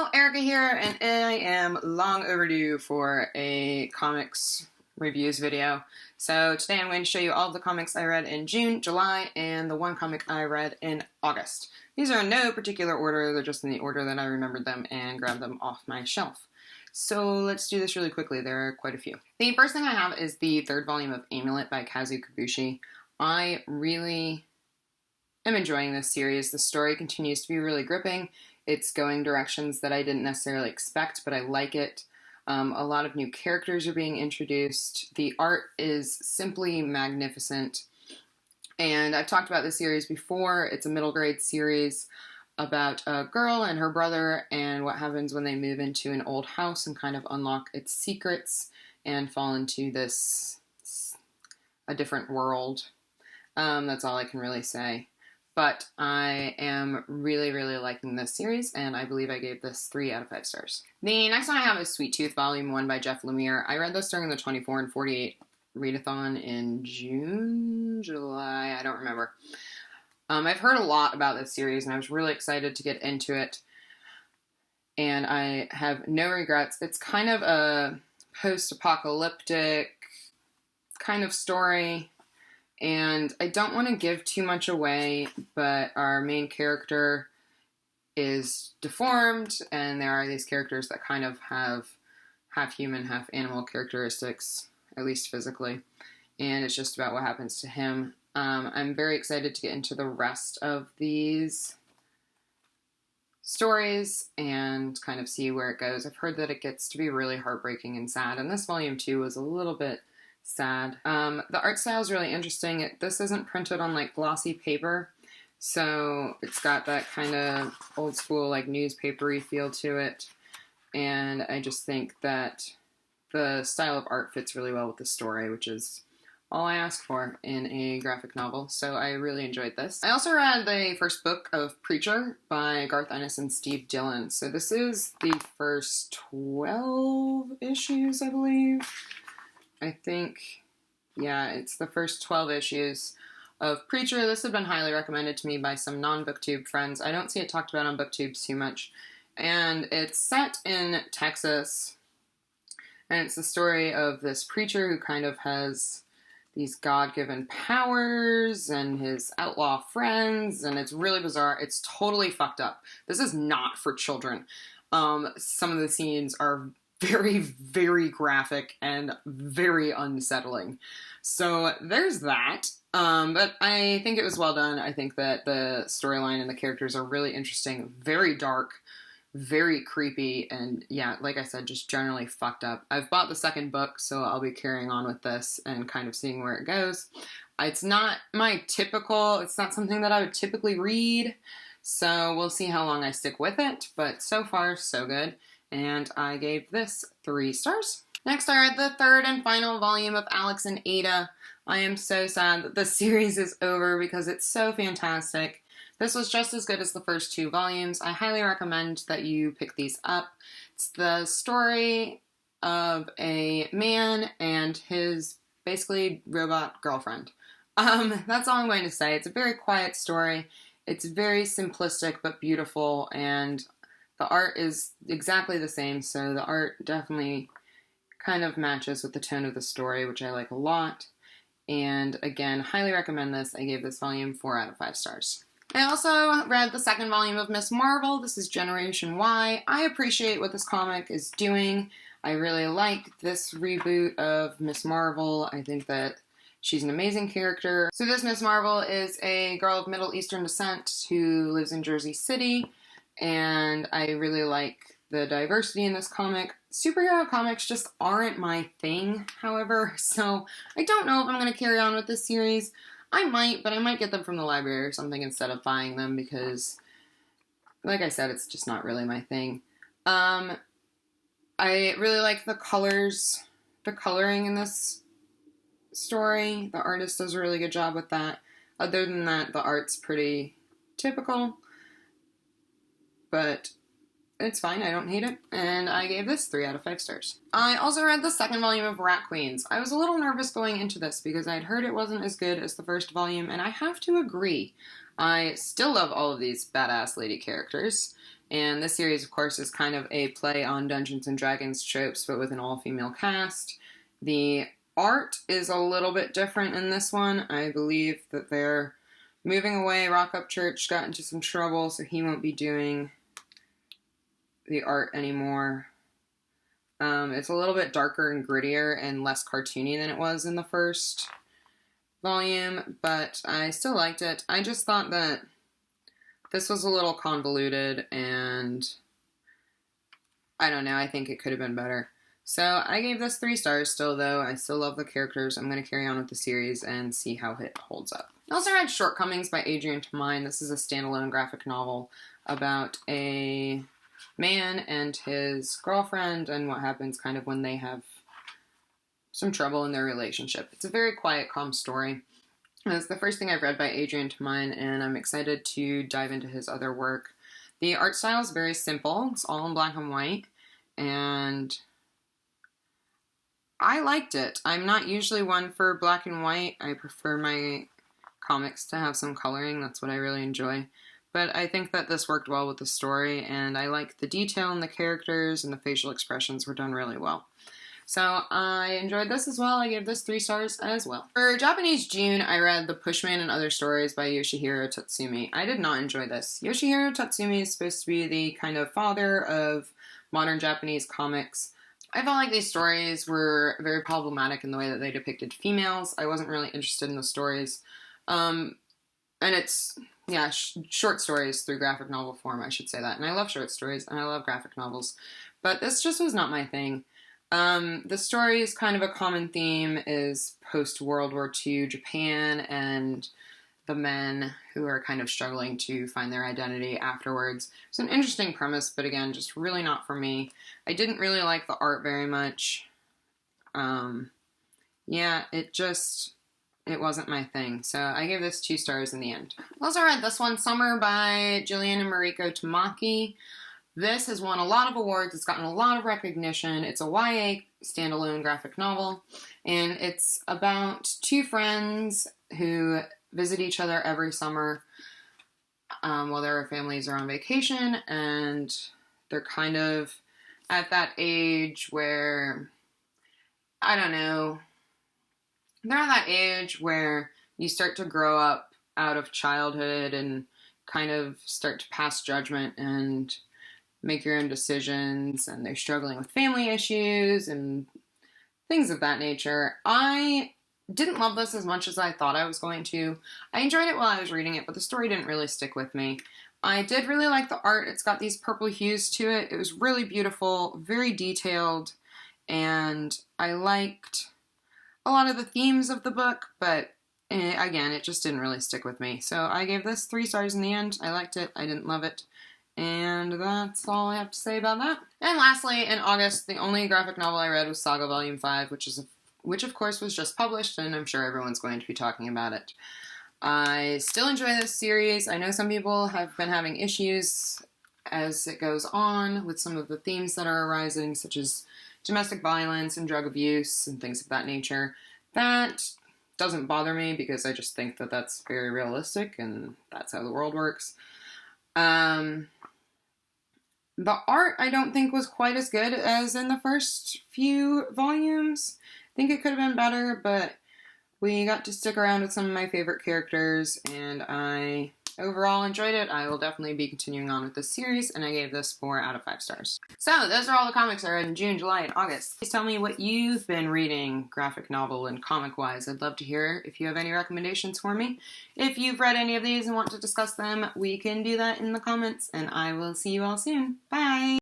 Hello, Erica here, and I am long overdue for a comics reviews video. So today I'm going to show you all of the comics I read in June, July, and the one comic I read in August. These are in no particular order, they're just in the order that I remembered them and grabbed them off my shelf. So let's do this really quickly, there are quite a few. The first thing I have is the third volume of Amulet by Kazu Kibuishi. I really am enjoying this series. The story continues to be really gripping. It's going directions that I didn't necessarily expect, but I like it. A lot of new characters are being introduced. The art is simply magnificent. And I've talked about this series before. It's a middle grade series about a girl and her brother and what happens when they move into an old house and kind of unlock its secrets and fall into a different world. That's all I can really say. But I am really, really liking this series, and I believe I gave this 3 out of 5 stars. The next one I have is Sweet Tooth, Volume 1 by Jeff Lemire. I read this during the 24 and 48 readathon in June, July, I don't remember. I've heard a lot about this series, and I was really excited to get into it, and I have no regrets. It's kind of a post-apocalyptic kind of story. And I don't want to give too much away, but our main character is deformed, and there are these characters that kind of have half human, half animal characteristics, at least physically. And it's just about what happens to him. I'm very excited to get into the rest of these stories and kind of see where it goes. I've heard that it gets to be really heartbreaking and sad, and this volume 2 was a little bit sad. The art style is really interesting. This isn't printed on like glossy paper, so it's got that kind of old school like newspapery feel to it, and I just think that the style of art fits really well with the story, which is all I ask for in a graphic novel, so I really enjoyed this. I also read the first book of Preacher by Garth Ennis and Steve Dillon, so this is the first 12 issues, I believe. I think, yeah, it's the first 12 issues of Preacher. This had been highly recommended to me by some non-BookTube friends. I don't see it talked about on BookTube too much. And it's set in Texas, and it's the story of this preacher who kind of has these God-given powers and his outlaw friends, and it's really bizarre. It's totally fucked up. This is not for children. Some of the scenes are very, very graphic and very unsettling. So there's that. But I think it was well done. I think that the storyline and the characters are really interesting, very dark, very creepy, and yeah, like I said, just generally fucked up. I've bought the second book, so I'll be carrying on with this and kind of seeing where it goes. It's not it's not something that I would typically read, so we'll see how long I stick with it, but so far, so good. And I gave this 3 stars. Next, I read the third and final volume of Alex and Ada. I am so sad that this series is over because it's so fantastic. This was just as good as the first 2 volumes. I highly recommend that you pick these up. It's the story of a man and his basically robot girlfriend. That's all I'm going to say. It's a very quiet story. It's very simplistic but beautiful, and the art is exactly the same, so the art definitely kind of matches with the tone of the story, which I like a lot. And again, highly recommend this. I gave this volume 4 out of 5 stars. I also read the second volume of Ms. Marvel. This is Generation Y. I appreciate what this comic is doing. I really like this reboot of Ms. Marvel. I think that she's an amazing character. So this Ms. Marvel is a girl of Middle Eastern descent who lives in Jersey City. And I really like the diversity in this comic. Superhero comics just aren't my thing, however, so I don't know if I'm going to carry on with this series. I might, but I might get them from the library or something instead of buying them because, like I said, it's just not really my thing. I really like the coloring in this story. The artist does a really good job with that. Other than that, the art's pretty typical. But it's fine, I don't hate it, and I gave this 3 out of 5 stars. I also read the second volume of Rat Queens. I was a little nervous going into this because I'd heard it wasn't as good as the first volume, and I have to agree. I still love all of these badass lady characters, And this series, of course, is kind of a play on Dungeons and Dragons tropes, but with an all-female cast. The art is a little bit different in this one. I believe that they're moving away. Rock Up Church got into some trouble, so he won't be doing the art anymore. It's a little bit darker and grittier and less cartoony than it was in the first volume, but I still liked it. I just thought that this was a little convoluted, and I don't know, I think it could have been better. So I gave this 3 stars still, though. I still love the characters. I'm going to carry on with the series and see how it holds up. I also read Shortcomings by Adrian Tamine. This is a standalone graphic novel about a man and his girlfriend and what happens kind of when they have some trouble in their relationship. It's a very quiet, calm story. It's the first thing I've read by Adrian Tamine, and I'm excited to dive into his other work. The art style is very simple. It's all in black and white, and I liked it. I'm not usually one for black and white. I prefer my comics to have some coloring. That's what I really enjoy. But I think that this worked well with the story, and I like the detail in the characters, and the facial expressions were done really well. So I enjoyed this as well. I gave this 3 stars as well. For Japanese June, I read The Pushman and Other Stories by Yoshihiro Tatsumi. I did not enjoy this. Yoshihiro Tatsumi is supposed to be the kind of father of modern Japanese comics. I felt like these stories were very problematic in the way that they depicted females. I wasn't really interested in the stories. And it's, yeah, short stories through graphic novel form, I should say that. And I love short stories, and I love graphic novels. But this just was not my thing. The story's kind of a common theme is post-World War II Japan and the men who are kind of struggling to find their identity afterwards. It's an interesting premise, but again, just really not for me. I didn't really like the art very much. Yeah, it wasn't my thing. So I gave this 2 stars in the end. I also read this one, Summer by Jillian and Mariko Tamaki. This has won a lot of awards. It's gotten a lot of recognition. It's a YA standalone graphic novel, and it's about 2 friends who visit each other every summer while their families are on vacation, and they're kind of at that age where, I don't know, they're at that age where you start to grow up out of childhood and kind of start to pass judgment and make your own decisions, and they're struggling with family issues and things of that nature. I didn't love this as much as I thought I was going to. I enjoyed it while I was reading it, but the story didn't really stick with me. I did really like the art. It's got these purple hues to it. It was really beautiful, very detailed, and I liked a lot of the themes of the book, but again, it just didn't really stick with me. So I gave this 3 stars in the end. I liked it. I didn't love it. And that's all I have to say about that. And lastly, in August, the only graphic novel I read was Saga Volume 5, which of course was just published, and I'm sure everyone's going to be talking about it. I still enjoy this series. I know some people have been having issues as it goes on with some of the themes that are arising, such as domestic violence and drug abuse and things of that nature. That doesn't bother me because I just think that that's very realistic and that's how the world works. The art, I don't think, was quite as good as in the first few volumes. I think it could have been better, but we got to stick around with some of my favorite characters, and I overall enjoyed it. I will definitely be continuing on with this series, and I gave this 4 out of 5 stars. So, those are all the comics I read in June, July, and August. Please tell me what you've been reading, graphic novel and comic-wise. I'd love to hear if you have any recommendations for me. If you've read any of these and want to discuss them, we can do that in the comments, and I will see you all soon. Bye!